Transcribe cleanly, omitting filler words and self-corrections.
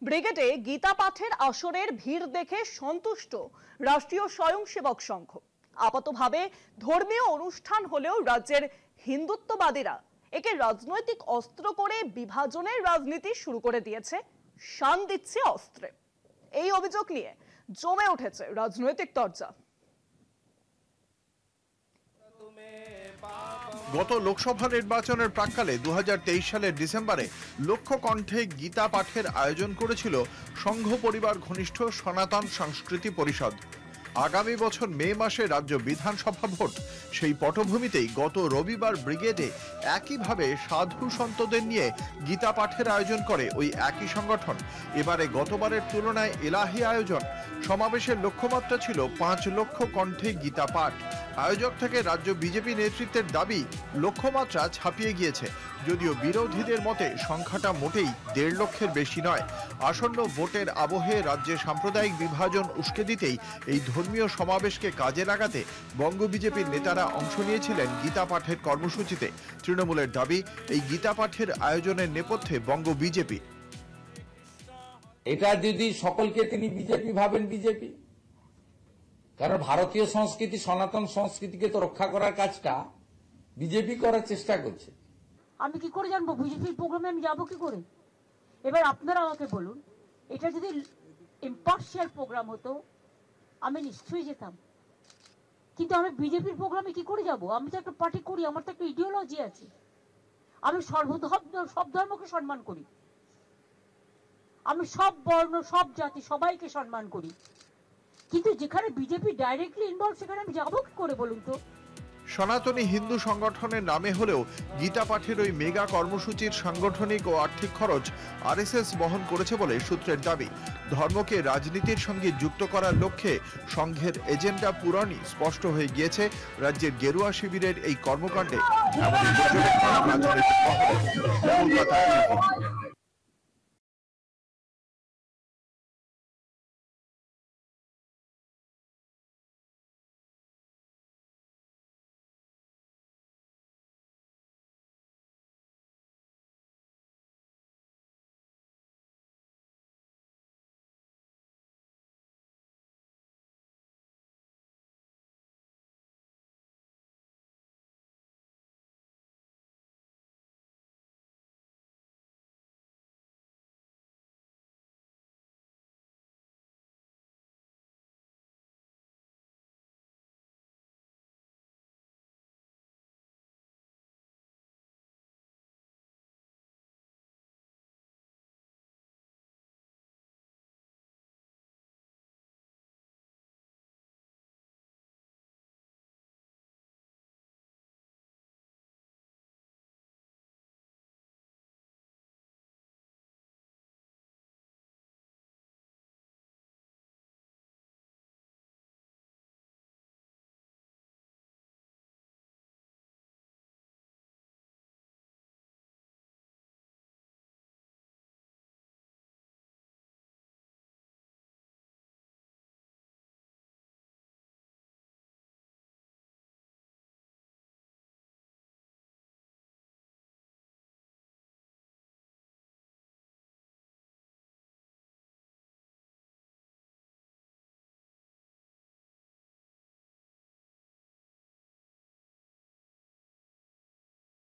ব্রিগেডে গীতা পাঠের আসরের ভিড় দেখে সন্তুষ্ট রাষ্ট্রীয় স্বয়ংসেবক সংঘ। আপাতভাবে ধর্মীয় অনুষ্ঠান হলেও রাজ্যের হিন্দুত্ববাদীরা একে রাজনৈতিক অস্ত্র করে বিভাজনের রাজনীতি শুরু করে দিয়েছে, শান দিচ্ছে অস্ত্রে। এই অভিযোগ নিয়ে জমে উঠেছে রাজনৈতিক তরজা। গত লোকসভা নির্বাচনের প্রাক্কালে 2023 সালের ডিসেম্বরে লক্ষ্য কণ্ঠে গীতা পাঠের আয়োজন করেছিল সংঘ পরিবার ঘনিষ্ঠ সনাতন সংস্কৃতি পরিষদ। আগামী বছর মে মাসে রাজ্য বিধানসভা ভোট, সেই পটভূমিতেই গত রবিবার ব্রিগেডে একইভাবে সাধু সন্তদের নিয়ে গীতা পাঠের আয়োজন করে ওই একই সংগঠন। এবারে গতবারের তুলনায় এলাহি আয়োজন। সমাবেশের লক্ষ্যমাত্রা ছিল 5 লক্ষ কণ্ঠে গীতা পাঠ। আয়োজক থেকে রাজ্য বিজেপি নেতৃত্বের দাবি লক্ষ্যমাত্রা ছাপিয়ে গিয়েছে, যদিও বিরোধীদের মতে সংখ্যাটা মোটেই 1.5 লক্ষের বেশি নয়। আসন্ন ভোটের আবহে রাজ্যে সাম্প্রদায়িক বিভাজন উস্কে দিতেই এই ধর্মীয় সমাবেশকে কাজে লাগাতে বঙ্গ বিজেপির নেতারা অংশ নিয়েছিলেন গীতা পাঠের কর্মসূচিতে। তৃণমূলের দাবি, এই গীতা পাঠের আয়োজনের নেপথ্যে বঙ্গ বিজেপি। এটা যদি সকলকে তিনি বিজেপি ভাবেন, বিজেপি, কারণ ভারতীয় সংস্কৃতি, সনাতন সংস্কৃতিকে তো রক্ষা করার কাজটা বিজেপি করার চেষ্টা করছে। আমি কি করে জানবো বিজেপির প্রোগ্রামে আমি যাবো কি করে? এবার আপনারা আমাকে বলুন, এটা যদি ইম্পার্শিয়াল প্রোগ্রাম হতো আমি নিশ্চয়ই যেতাম, কিন্তু আমি বিজেপির প্রোগ্রামে কি করে যাব? আমি তো একটা পার্টি করি, আমার তো একটা ইডিওলজি আছে। আমি সব ধর্মকে সম্মান করি, আমি সব বর্ণ, সব জাতি, সবাইকে সম্মান করি, কিন্তু যেখানে বিজেপি ডাইরেক্টলি ইনভলভ সেখানে আমি যাবো কি করে বলুন তো? সনাতনী হিন্দু সংগঠনের নামে হলেও গীতা পাঠের ওই মেগা কর্মসূচির সাংগঠনিক ও আর্থিক খরচ আরএসএস বহন করেছে বলে সূত্রের দাবি। ধর্মকে রাজনীতির সঙ্গে যুক্ত করার লক্ষ্যে সংঘের এজেন্ডা পূরণই স্পষ্ট হয়ে গিয়েছে রাজ্যের গেরুয়া শিবিরের এই কর্মকাণ্ডে। এমনই পর্যবেক্ষণ রাজনৈতিক মহলে।